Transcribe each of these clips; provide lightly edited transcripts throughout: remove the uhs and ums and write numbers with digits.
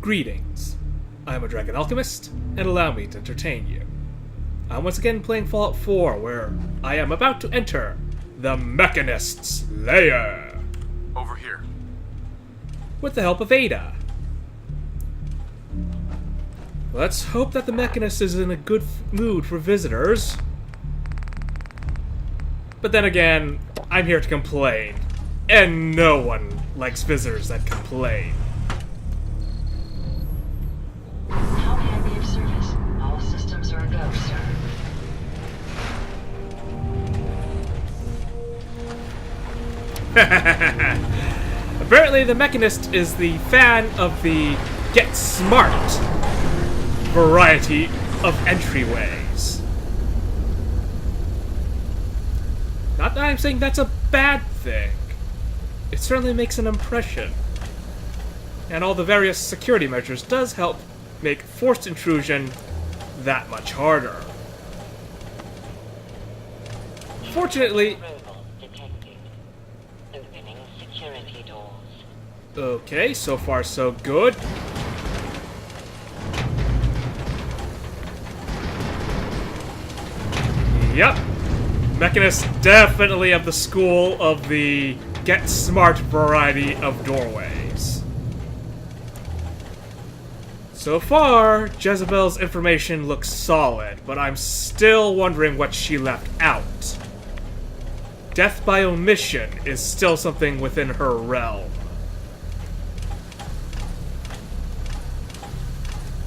Greetings. I am a Dragon Alchemist, and allow me to entertain you. I'm once again playing Fallout 4, where I am about to enter the Mechanist's Lair. Over here. With the help of Ada. Let's hope that the Mechanist is in a good mood for visitors. But then again, I'm here to complain, and no one likes visitors that complain. How may I be of service? All systems are a go, sir. Apparently the Mechanist is the fan of the Get Smart variety of entryways. Not that I'm saying that's a bad thing. It certainly makes an impression. And all the various security measures does help make forced intrusion that much harder. Fortunately... Robot detected. Opening security doors. Okay, so far so good. Yep. Mechanist definitely of the school of the Get Smart variety of doorways. So far, Jezebel's information looks solid, but I'm still wondering what she left out. Death by omission is still something within her realm.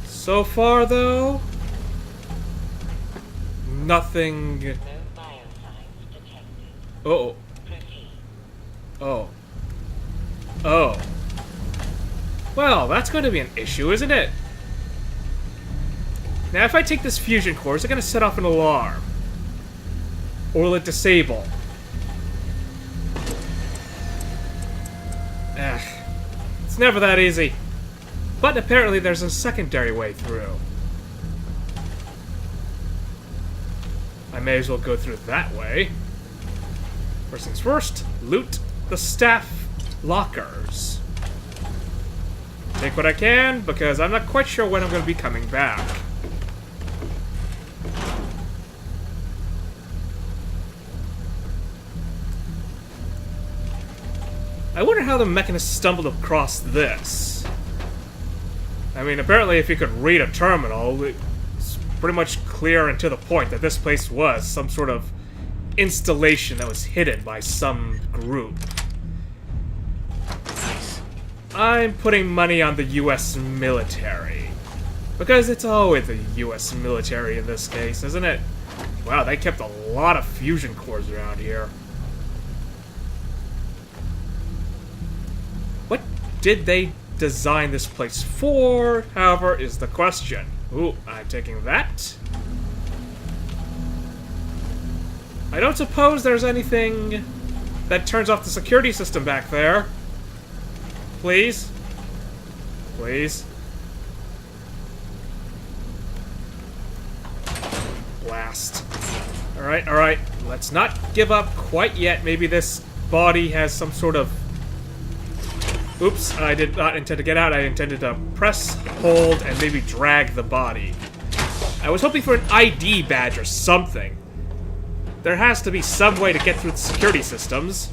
So far, though, nothing... No biosigns detected. Oh. Proceed. Oh. Oh. Well, that's going to be an issue, isn't it? Now, if I take this fusion core, is it going to set off an alarm? Or will it disable? Ugh. It's never that easy. But apparently there's a secondary way through. I may as well go through that way. First things first, loot the staff lockers. Take what I can, because I'm not quite sure when I'm going to be coming back. I wonder how the Mechanist stumbled across this. I mean, apparently if you could read a terminal, it's pretty much clear and to the point that this place was some sort of installation that was hidden by some group. I'm putting money on the US military. Because it's always the US military in this case, isn't it? Wow, they kept a lot of fusion cores around here. What did they design this place for, however, is the question. Ooh, I'm taking that. I don't suppose there's anything that turns off the security system back there. Please? Please? Blast. Alright, alright. Let's not give up quite yet. Maybe this body has some sort of... Oops, I did not intend to get out. I intended to press, hold, and maybe drag the body. I was hoping for an ID badge or something. There has to be some way to get through the security systems.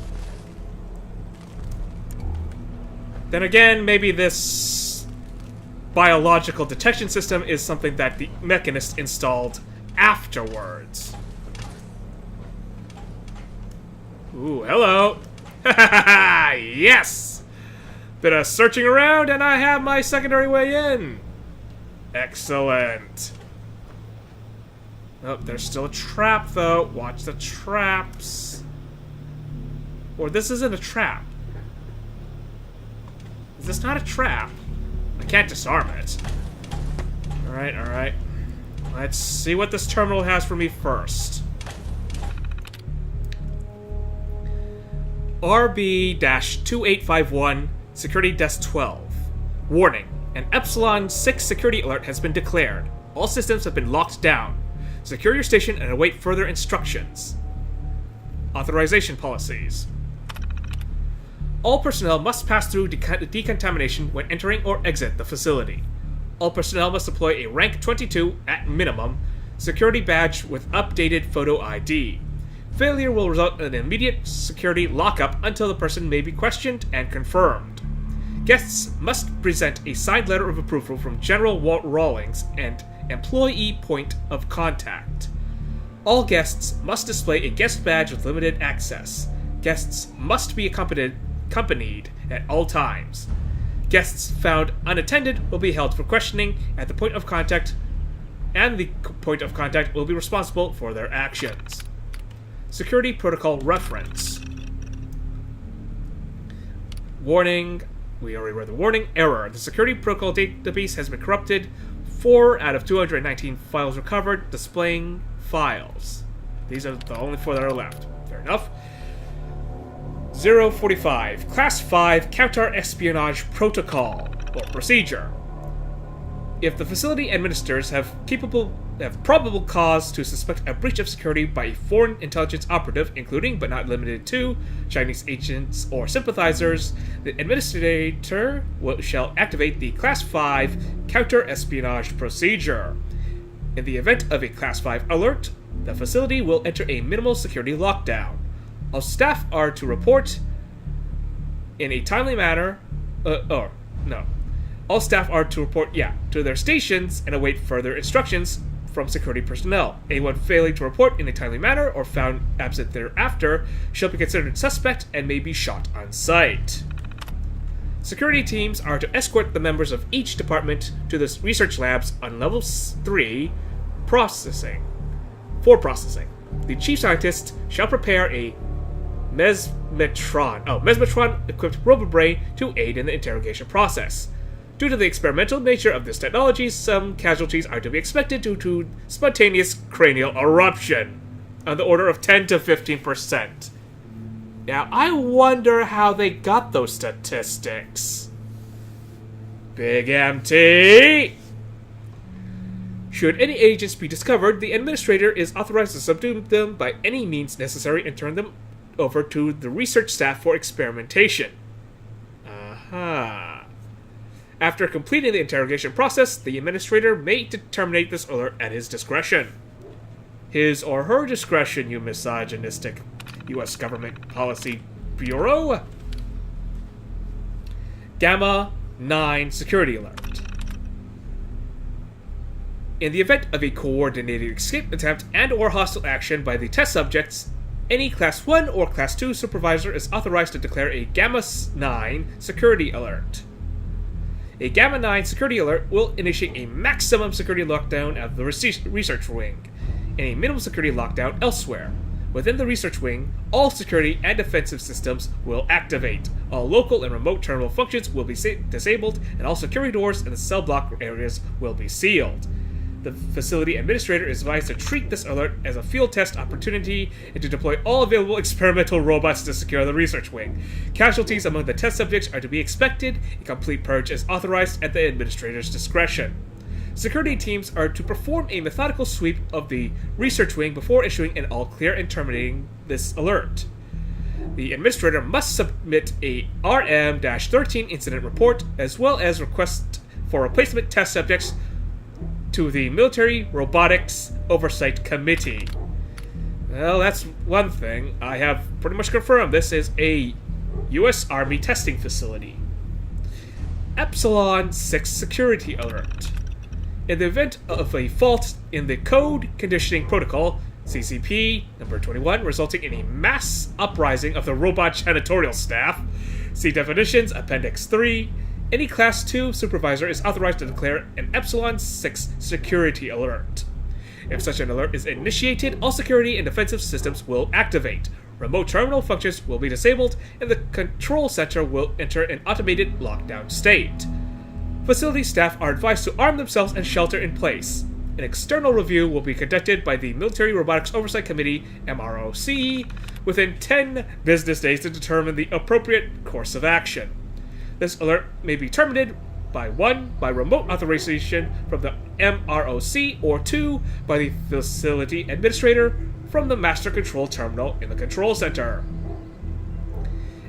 Then again, maybe this biological detection system is something that the Mechanist installed afterwards. Ooh, hello! Yes! Bit of searching around, and I have my secondary way in. Excellent. Oh, there's still a trap, though. Watch the traps. Or this isn't a trap. Is this not a trap? I can't disarm it. Alright, alright. Let's see what this terminal has for me first. RB-2851, Security Desk 12. Warning. An Epsilon 6 security alert has been declared. All systems have been locked down. Secure your station and await further instructions. Authorization policies. All personnel must pass through decontamination when entering or exit the facility. All personnel must deploy a rank 22, at minimum, security badge with updated photo ID. Failure will result in an immediate security lockup until the person may be questioned and confirmed. Guests must present a signed letter of approval from General Walt Rawlings and employee point of contact. All guests must display a guest badge with limited access. Guests must be accompanied at all times. Guests found unattended will be held for questioning at the point of contact, and the point of contact will be responsible for their actions. Security Protocol Reference. Warning. We already read the warning. Error. The Security Protocol database has been corrupted. 4 out of 219 files recovered, displaying files. These are the only 4 that are left. Fair enough. 045. Class 5 Counter-Espionage Protocol, or Procedure. If the facility administrators have probable cause to suspect a breach of security by a foreign intelligence operative, including but not limited to Chinese agents or sympathizers, the administrator shall activate the Class 5 Counter-Espionage Procedure. In the event of a Class 5 alert, the facility will enter a minimal security lockdown. All staff are to report in a timely manner, All staff are to report, to their stations and await further instructions from security personnel. Anyone failing to report in a timely manner or found absent thereafter shall be considered suspect and may be shot on sight. Security teams are to escort the members of each department to the research labs on Level 3 for processing. The chief scientist shall prepare a mesmetron-equipped robobrain to aid in the interrogation process. Due to the experimental nature of this technology, some casualties are to be expected due to spontaneous cranial eruption, on the order of 10 to 15%. Now, I wonder how they got those statistics. Big MT! Should any agents be discovered, the administrator is authorized to subdue them by any means necessary and turn them over to the research staff for experimentation. After completing the interrogation process, the administrator may terminate this alert at his discretion. His or her discretion, you misogynistic U.S. Government Policy Bureau. Gamma 9 Security Alert. In the event of a coordinated escape attempt and or hostile action by the test subjects, any Class 1 or Class 2 supervisor is authorized to declare a Gamma 9 Security Alert. A Gamma 9 security alert will initiate a maximum security lockdown of the research wing, and a minimum security lockdown elsewhere. Within the research wing, all security and defensive systems will activate. All local and remote terminal functions will be disabled, and all security doors in the cell block areas will be sealed. The facility administrator is advised to treat this alert as a field test opportunity and to deploy all available experimental robots to secure the research wing. Casualties among the test subjects are to be expected. A complete purge is authorized at the administrator's discretion. Security teams are to perform a methodical sweep of the research wing before issuing an all-clear and terminating this alert. The administrator must submit a RM-13 incident report as well as request for replacement test subjects to the Military Robotics Oversight Committee. Well, that's one thing. I have pretty much confirmed this is a U.S. Army testing facility. Epsilon 6 Security Alert. In the event of a fault in the Code Conditioning Protocol, CCP number 21, resulting in a mass uprising of the robot janitorial staff, see definitions, Appendix 3, any Class 2 supervisor is authorized to declare an Epsilon 6 security alert. If such an alert is initiated, all security and defensive systems will activate. Remote terminal functions will be disabled, and the control center will enter an automated lockdown state. Facility staff are advised to arm themselves and shelter in place. An external review will be conducted by the Military Robotics Oversight Committee, MROC, within 10 business days to determine the appropriate course of action. This alert may be terminated by 1. By remote authorization from the MROC, or 2. By the facility administrator from the master control terminal in the control center.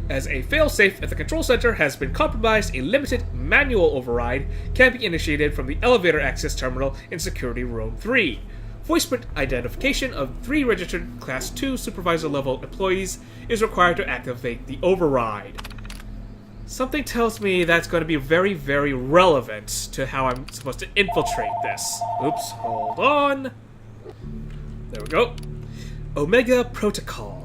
As a failsafe, if the control center has been compromised, a limited manual override can be initiated from the elevator access terminal in Security Room 3. Voice print identification of 3 registered Class 2 supervisor-level employees is required to activate the override. Something tells me that's going to be very, very relevant to how I'm supposed to infiltrate this. Oops, hold on. There we go. Omega Protocol.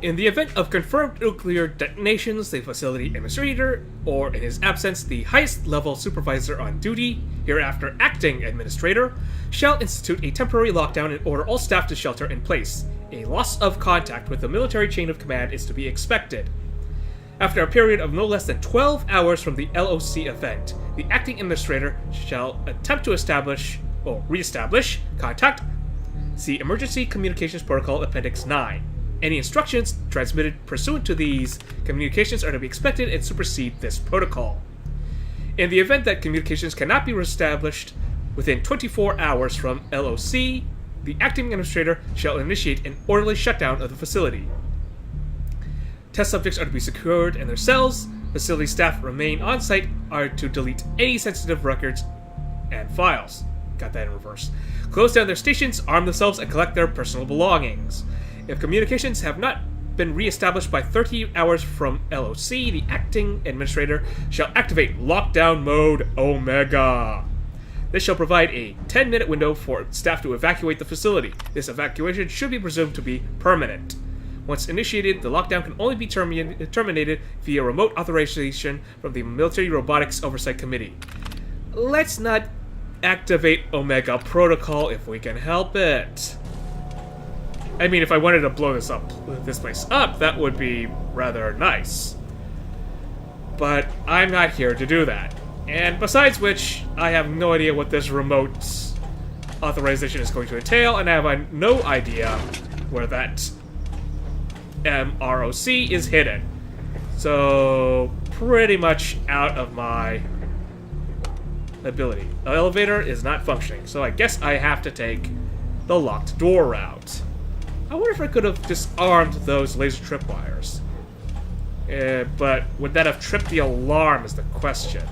In the event of confirmed nuclear detonations, the facility administrator, or in his absence, the highest level supervisor on duty, hereafter acting administrator, shall institute a temporary lockdown and order all staff to shelter in place. A loss of contact with the military chain of command is to be expected. After a period of no less than 12 hours from the LOC event, the acting administrator shall attempt to establish, or re-establish, contact. See Emergency Communications Protocol Appendix 9. Any instructions transmitted pursuant to these communications are to be expected and supersede this protocol. In the event that communications cannot be reestablished within 24 hours from LOC, the acting administrator shall initiate an orderly shutdown of the facility. Test subjects are to be secured in their cells. Facility staff remain on site are to delete any sensitive records and files. Got that in reverse. Close down their stations, arm themselves, and collect their personal belongings. If communications have not been re-established by 30 hours from LOC, the acting administrator shall activate Lockdown Mode Omega. This shall provide a 10-minute window for staff to evacuate the facility. This evacuation should be presumed to be permanent. Once initiated, the lockdown can only be terminated via remote authorization from the Military Robotics Oversight Committee. Let's not activate Omega Protocol if we can help it. I mean, if I wanted to blow this place up, that would be rather nice. But I'm not here to do that. And besides which, I have no idea what this remote authorization is going to entail, and I have no idea where that MROC is hidden. So, pretty much out of my ability. The elevator is not functioning, so I guess I have to take the locked door route. I wonder if I could have disarmed those laser tripwires. But would that have tripped the alarm is the question.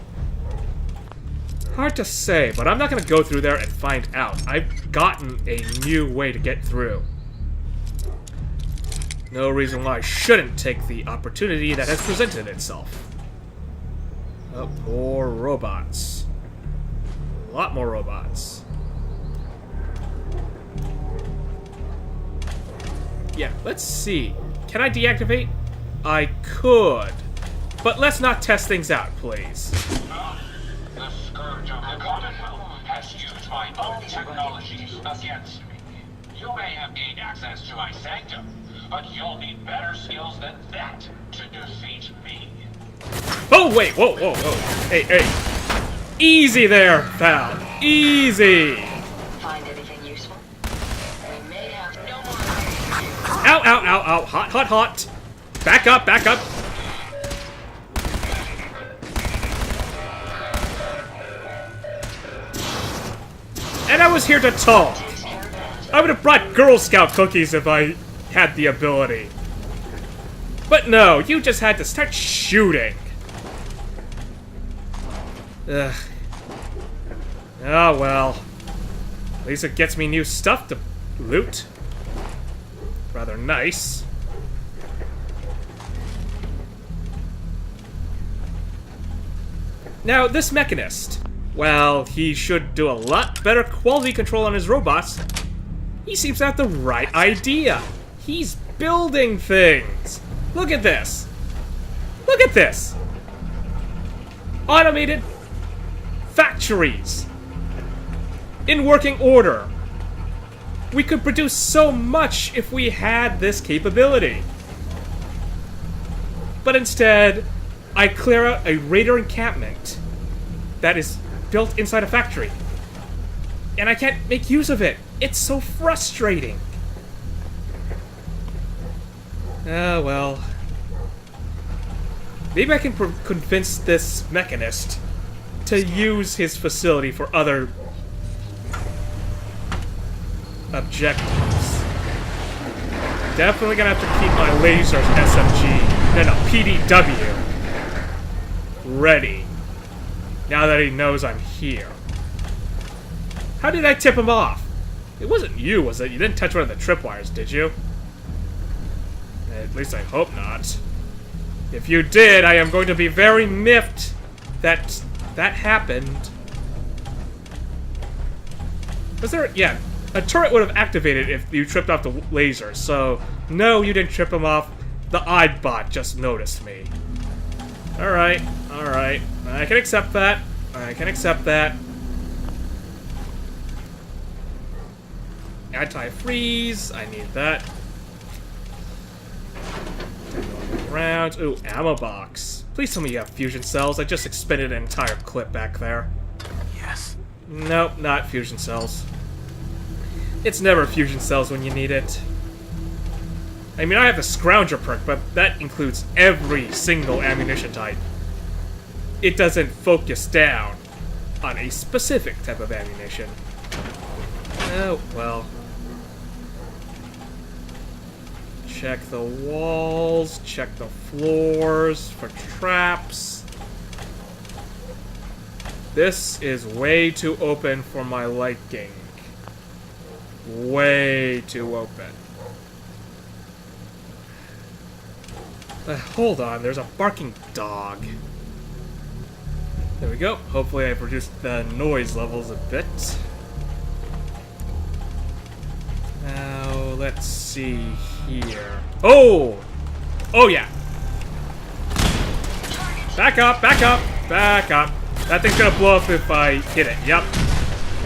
Hard to say, but I'm not going to go through there and find out. I've gotten a new way to get through. No reason why I shouldn't take the opportunity that has presented itself. Oh, more robots. A lot more robots. Yeah, let's see. Can I deactivate? I could. But let's not test things out, please. The scourge of the Commonwealth has used my own technologies against me. You may have gained access to my sanctum, but you'll need better skills than that to defeat me. Oh, wait, whoa, whoa, whoa. Hey, hey. Easy there, pal. Easy. Find anything useful? We may have no more. Ow, ow, ow, ow. Hot, hot, hot. Back up, back up. And I was here to talk. I would have brought Girl Scout cookies if I had the ability. But no, you just had to start shooting. Ugh. Oh well. At least it gets me new stuff to loot. Rather nice. Now, this Mechanist, well, he should do a lot better quality control on his robots. He seems to have the right idea. He's building things. Look at this. Look at this. Automated factories. In working order. We could produce so much if we had this capability. But instead, I clear out a raider encampment that is built inside a factory. And I can't make use of it. It's so frustrating. Oh, well. Maybe I can convince this Mechanist to use his facility for other objectives. Definitely gonna have to keep my lasers SMG, no, PDW, ready. Now that he knows I'm here. How did I tip him off? It wasn't you, was it? You didn't touch one of the tripwires, did you? At least I hope not. If you did, I am going to be very miffed that that happened. Was there... yeah, a turret would have activated if you tripped off the laser, so... no, you didn't trip him off. The iBot just noticed me. Alright, alright. I can accept that. I can accept that. Anti-freeze. I need that. 10 million rounds. Ooh, ammo box. Please tell me you have fusion cells. I just expended an entire clip back there. Yes. Nope, not fusion cells. It's never fusion cells when you need it. I mean, I have the Scrounger perk, but that includes every single ammunition type. It doesn't focus down on a specific type of ammunition. Oh, well. Check the walls, check the floors for traps. This is way too open for my liking. Way too open. Hold on, there's a barking dog. There we go. Hopefully I've reduced the noise levels a bit. Now, let's see here. Oh! Oh, yeah. Back up, back up, back up. That thing's gonna blow up if I hit it. Yep.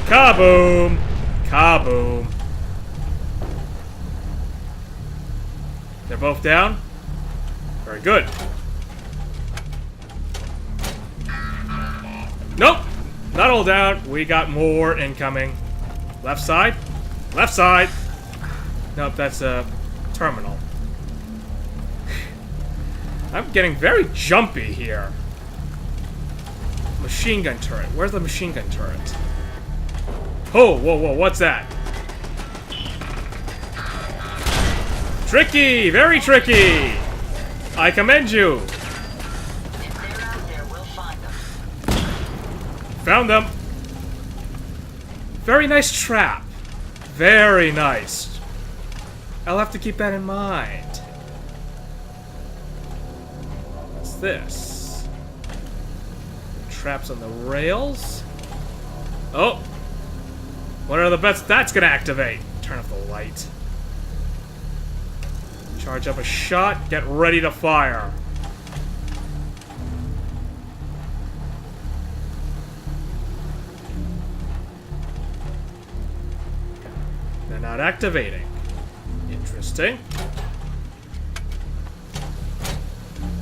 Kaboom! Kaboom. They're both down? Very good. Nope! Not all down. We got more incoming. Left side? Left side! Nope, that's a terminal. I'm getting very jumpy here. Machine gun turret. Where's the machine gun turret? Oh, whoa, whoa, what's that? Tricky! Very tricky! I commend you! If they're out there, we'll find them. Found them! Very nice trap. Very nice. I'll have to keep that in mind. What's this? Traps on the rails? Oh! What are the bets that's gonna activate? Turn off the light. Charge up a shot, get ready to fire. They're not activating. Interesting.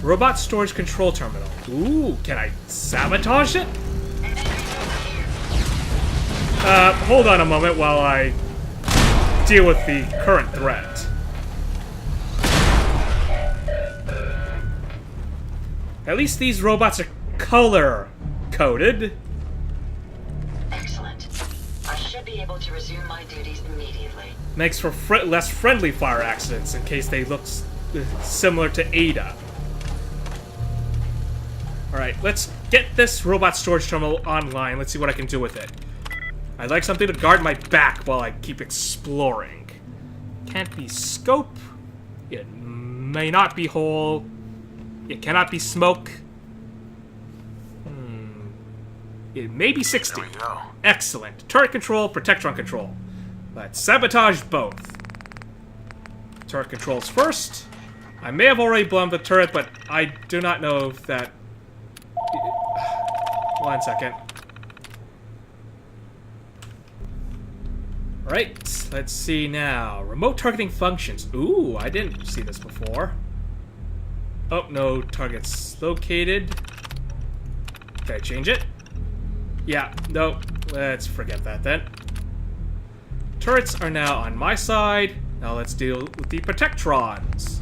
Robot storage control terminal. Ooh, can I sabotage it? Hold on a moment while I deal with the current threat. At least these robots are color-coded. Excellent. I should be able to resume my duties immediately. Makes for less friendly fire accidents in case they look similar to Ada. Alright, let's get this robot storage terminal online. Let's see what I can do with it. I'd like something to guard my back while I keep exploring. Can't be scope. It may not be whole. It cannot be smoke. It may be 60. There we go. Excellent. Turret control, protectron control. Let's sabotage both. Turret controls first. I may have already blown the turret, but I do not know if that... 1 second. Alright, let's see now. Remote targeting functions. Ooh, I didn't see this before. Oh, no targets located. Can I change it? Yeah, no. Let's forget that then. Turrets are now on my side. Now let's deal with the protectrons.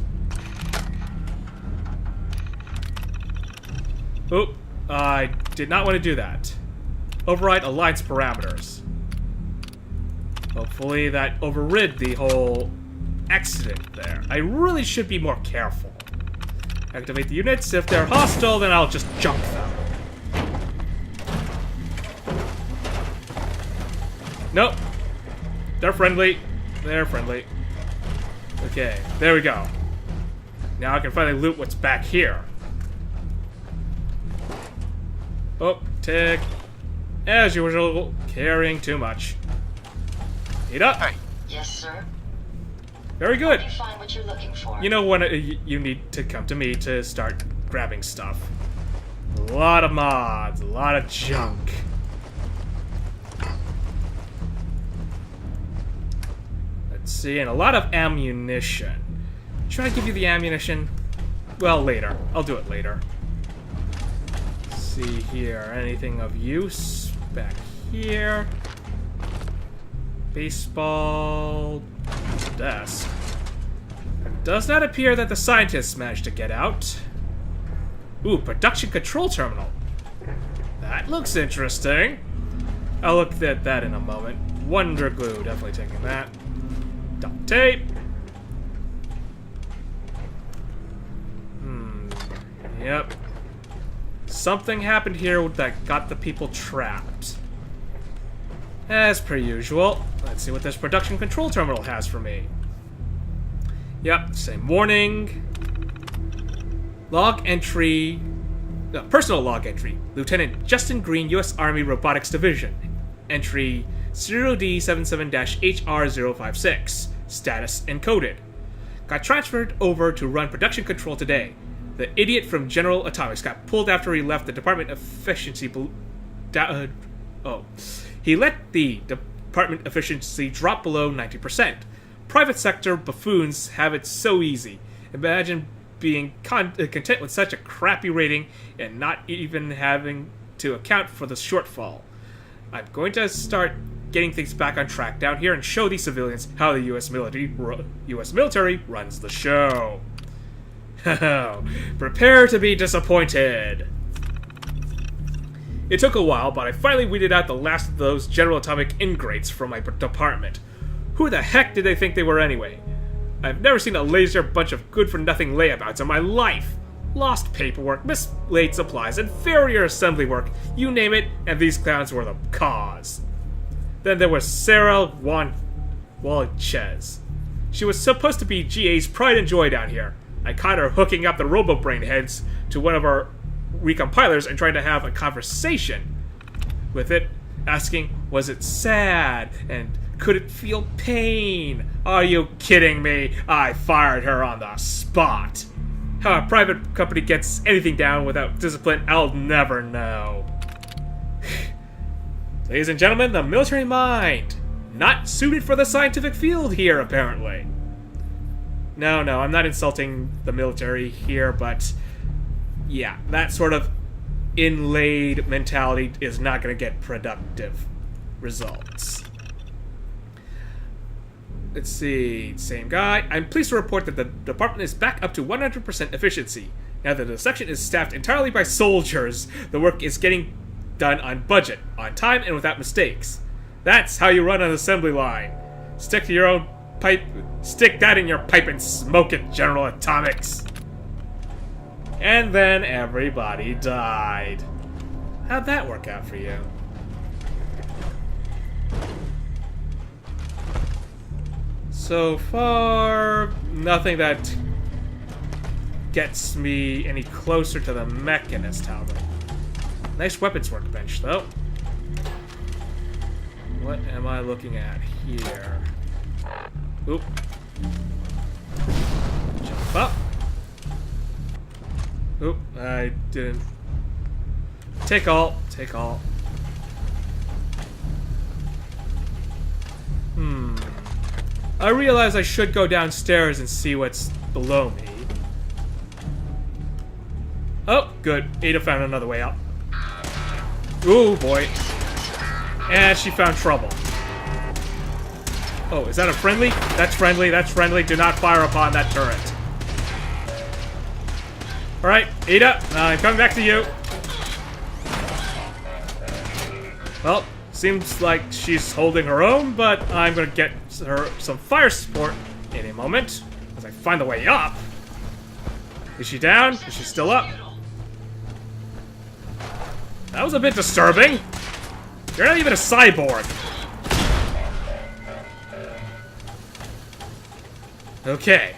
Oop, I did not want to do that. Override alliance parameters. Hopefully that overrid the whole accident there. I really should be more careful. Activate the units. If they're hostile, then I'll just junk them. Nope. They're friendly. They're friendly. Okay, there we go. Now I can finally loot what's back here. Oh, tick. As usual, carrying too much. Eat up. Hey. Yes, sir. Very good. You find what you're looking for. You know when you need to come to me to start grabbing stuff. A lot of mods, a lot of junk. Let's see, and a lot of ammunition. Should I give you the ammunition? Well, later. I'll do it later. Let's see here, anything of use back here. Baseball desk. It does not appear that the scientists managed to get out. Ooh, production control terminal. That looks interesting. I'll look at that in a moment. Wonder glue, definitely taking that. Duct tape. Yep. Something happened here that got the people trapped. As per usual. Let's see what this production control terminal has for me. Yep, same warning. Log entry. Personal log entry. Lieutenant Justin Green, U.S. Army Robotics Division. Entry 0D77-HR056. Status encoded. Got transferred over to run production control today. The idiot from General Atomics got pulled after he left the Department of Efficiency. He let the department efficiency drop below 90%. Private sector buffoons have it so easy. Imagine being content with such a crappy rating and not even having to account for the shortfall. I'm going to start getting things back on track down here and show these civilians how the U.S. military runs the show. Prepare to be disappointed. It took a while, but I finally weeded out the last of those General Atomic ingrates from my department. Who the heck did they think they were anyway? I've never seen a lazier bunch of good-for-nothing layabouts in my life. Lost paperwork, mislaid supplies, inferior assembly work, you name it, and these clowns were the cause. Then there was Sarah Walichez. She was supposed to be GA's pride and joy down here. I caught her hooking up the robo-brain heads to one of our recompilers and trying to have a conversation with it, asking, was it sad, and could it feel pain? Are you kidding me? I fired her on the spot. How a private company gets anything down without discipline, I'll never know. Ladies and gentlemen, the military mind. Not suited for the scientific field here, apparently. No, I'm not insulting the military here, but yeah, that sort of inlaid mentality is not going to get productive results. Let's see, same guy. I'm pleased to report that the department is back up to 100% efficiency. Now that the section is staffed entirely by soldiers, the work is getting done on budget, on time, and without mistakes. That's how you run an assembly line. Stick to your own pipe. Stick that in your pipe and smoke it, General Atomics. And then everybody died. How'd that work out for you? So far, nothing that gets me any closer to the Mechanist, however. Nice weapons workbench, though. What am I looking at here? Oop. Jump up. Oop, I didn't. Take all. I realize I should go downstairs and see what's below me. Oh, good. Ada found another way out. Ooh, boy. And she found trouble. Oh, is that a friendly? That's friendly, that's friendly. Do not fire upon that turret. Alright, Ada, I'm coming back to you. Well, seems like she's holding her own, but I'm gonna get her some fire support any moment as I find the way up. Is she down? Is she still up? That was a bit disturbing. You're not even a cyborg. Okay.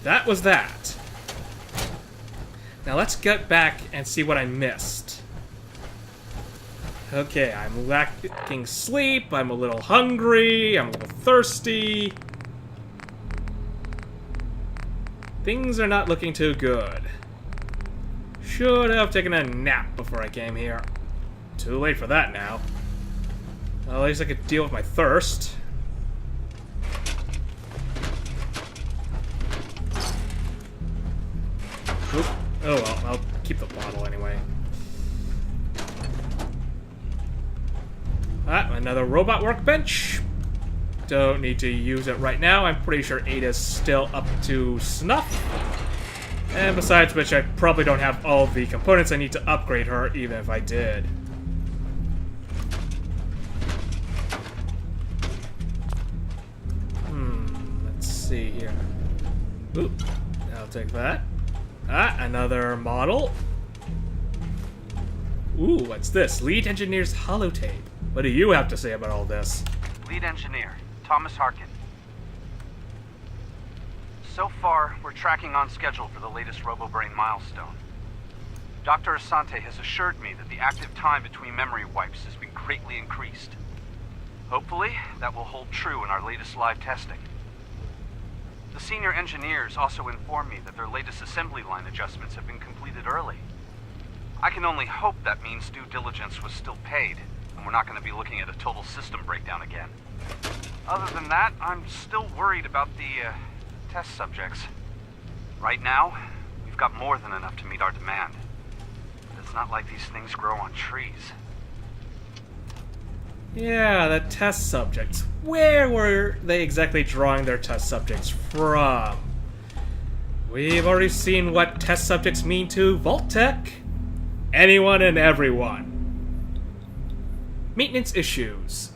That was that. Now let's get back and see what I missed. Okay, I'm lacking sleep, I'm a little hungry, I'm a little thirsty. Things are not looking too good. Should have taken a nap before I came here. Too late for that now. Well, at least I could deal with my thirst. Oop. Oh well, I'll keep the bottle anyway. Ah, another robot workbench. Don't need to use it right now. I'm pretty sure Ada's still up to snuff. And besides which, I probably don't have all the components I need to upgrade her, even if I did. Let's see here. Oop, I'll take that. Ah, another model. Ooh, what's this? Lead Engineer's holotape. What do you have to say about all this? Lead Engineer, Thomas Harkin. So far, we're tracking on schedule for the latest RoboBrain milestone. Dr. Asante has assured me that the active time between memory wipes has been greatly increased. Hopefully, that will hold true in our latest live testing. The senior engineers also informed me that their latest assembly line adjustments have been completed early. I can only hope that means due diligence was still paid, and we're not going to be looking at a total system breakdown again. Other than that, I'm still worried about the test subjects. Right now, we've got more than enough to meet our demand. But it's not like these things grow on trees. Yeah, the test subjects. Where were they exactly drawing their test subjects from? We've already seen what test subjects mean to Vault-Tec. Anyone and everyone. Maintenance issues.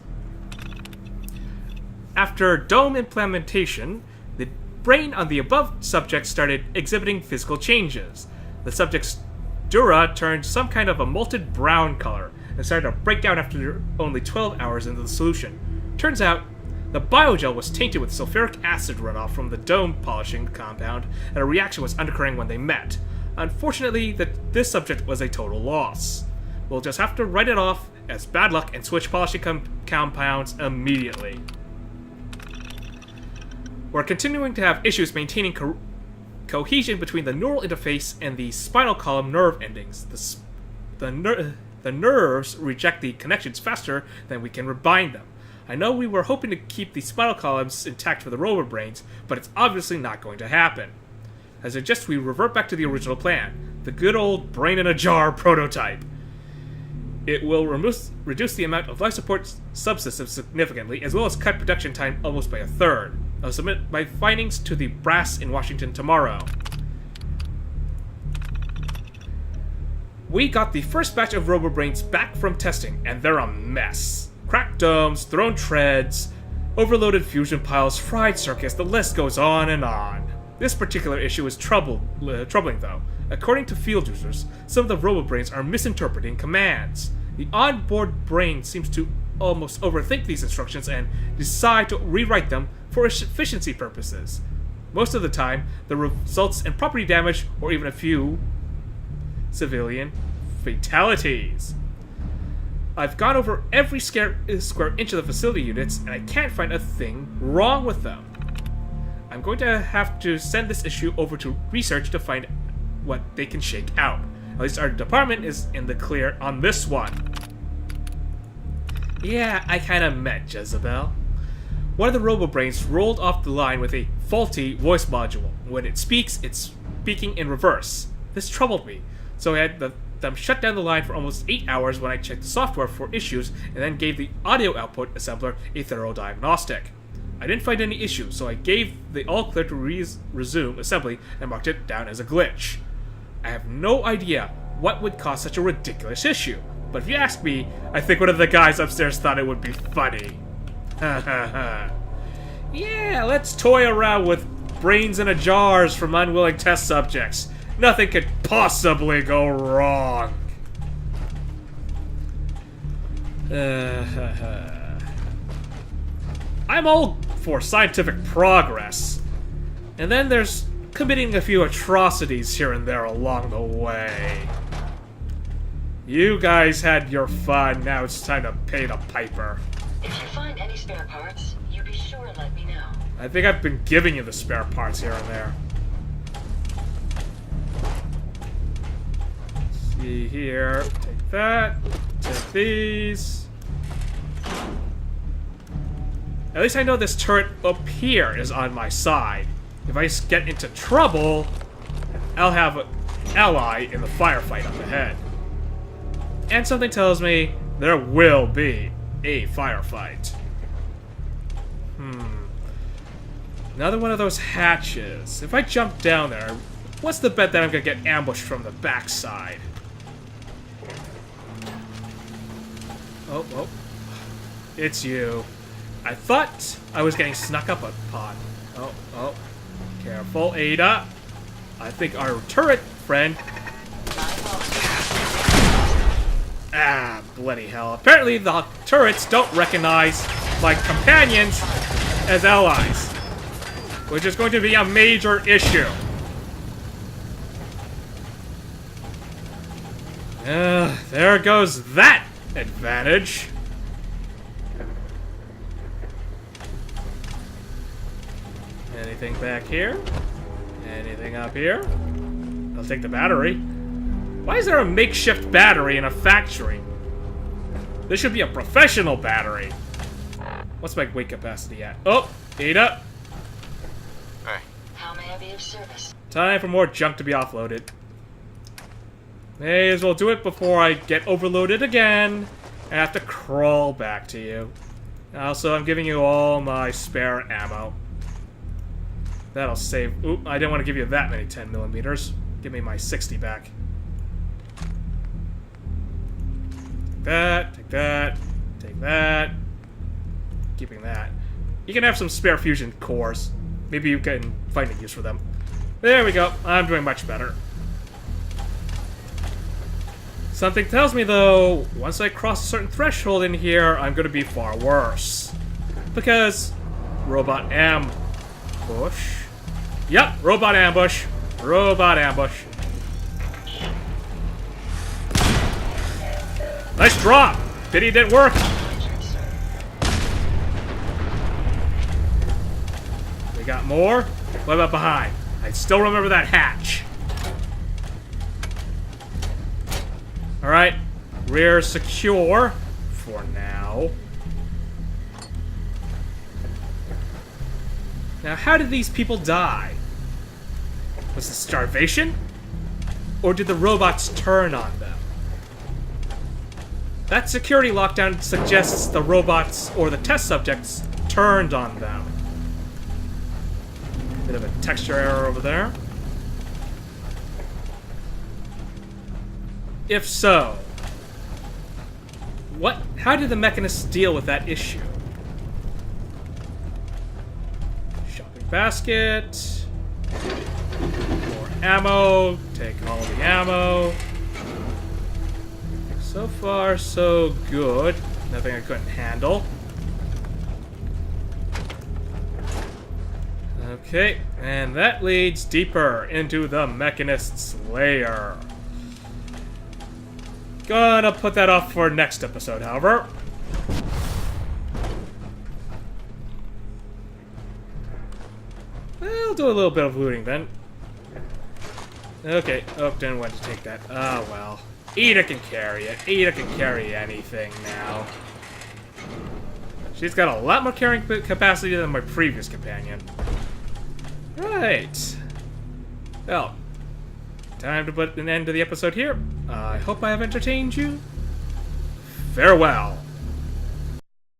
After dome implementation, the brain on the above subject started exhibiting physical changes. The subject's dura turned some kind of a molted brown color and started to break down after only 12 hours into the solution. Turns out, the biogel was tainted with sulfuric acid runoff from the dome polishing compound, and a reaction was underoccurring when they met. Unfortunately, this subject was a total loss. We'll just have to write it off as bad luck and switch polishing compounds immediately. We're continuing to have issues maintaining cohesion between the neural interface and the spinal column nerve endings. The nerves reject the connections faster than we can rebind them. I know we were hoping to keep the spinal columns intact for the RoboBrains, but it's obviously not going to happen. I suggest we revert back to the original plan, the good old brain-in-a-jar prototype. It will reduce the amount of life support subsystems significantly, as well as cut production time almost by a third. I'll submit my findings to the brass in Washington tomorrow. We got the first batch of RoboBrains back from testing, and they're a mess. Cracked domes, thrown treads, overloaded fusion piles, fried circuits, the list goes on and on. This particular issue is troubling though. According to field users, some of the RoboBrains are misinterpreting commands. The onboard brain seems to almost overthink these instructions and decide to rewrite them for efficiency purposes. Most of the time, the results in property damage or even a few civilian fatalities. I've gone over every square inch of the facility units, and I can't find a thing wrong with them. I'm going to have to send this issue over to research to find what they can shake out. At least our department is in the clear on this one. Yeah, I kinda met Jezebel. One of the RoboBrains rolled off the line with a faulty voice module. When it speaks, it's speaking in reverse. This troubled me, so I had them shut down the line for almost 8 hours when I checked the software for issues and then gave the audio output assembler a thorough diagnostic. I didn't find any issues, so I gave the all clear to resume assembly and marked it down as a glitch. I have no idea what would cause such a ridiculous issue, but if you ask me, I think one of the guys upstairs thought it would be funny. Yeah, let's toy around with brains in a jars from unwilling test subjects. Nothing could possibly go wrong. I'm all for scientific progress. And then there's committing a few atrocities here and there along the way. You guys had your fun, now it's time to pay the piper. If you find any spare parts, you be sure and let me know. I think I've been giving you the spare parts here and there. Let's see here, take that, take these. At least I know this turret up here is on my side. If I get into trouble, I'll have an ally in the firefight up ahead. And something tells me there will be a firefight. Another one of those hatches. If I jump down there, what's the bet that I'm gonna get ambushed from the backside? Oh, oh. It's you. I thought I was getting snuck up upon. Oh, oh. Careful, Ada. I think our turret friend... Ah, bloody hell. Apparently the turrets don't recognize my companions as allies, which is going to be a major issue. There goes that advantage. Anything back here? Anything up here? I'll take the battery. Why is there a makeshift battery in a factory? This should be a professional battery. What's my weight capacity at? Oh, Ada. Hey. How may I be of service? Time for more junk to be offloaded. May as well do it before I get overloaded again. I have to crawl back to you. Also, I'm giving you all my spare ammo. That'll save... Oop, I didn't want to give you that many 10mm. Give me my 60 back. Take that, take that, take that. Keeping that. You can have some spare fusion cores. Maybe you can find a use for them. There we go. I'm doing much better. Something tells me, though, once I cross a certain threshold in here, I'm going to be far worse. Because... robot ambush. Yep, robot ambush. Robot ambush. Nice drop! Pity it didn't work. We got more? What about behind? I still remember that hatch. Alright. Rear secure. For now. Now, how did these people die? Was it starvation? Or did the robots turn on them? That security lockdown suggests the robots or the test subjects turned on them. Bit of a texture error over there. If so, how did the mechanists deal with that issue? Shopping basket. More ammo. Take all the ammo. So far, so good. Nothing I couldn't handle. Okay, and that leads deeper into the Mechanist's lair. Gonna put that off for next episode, however. I'll do a little bit of looting then. Okay, oh, didn't want to take that. Oh well. Ada can carry it. Ada can carry anything now. She's got a lot more carrying capacity than my previous companion. Right. Well, time to put an end to the episode here. I hope I have entertained you. Farewell.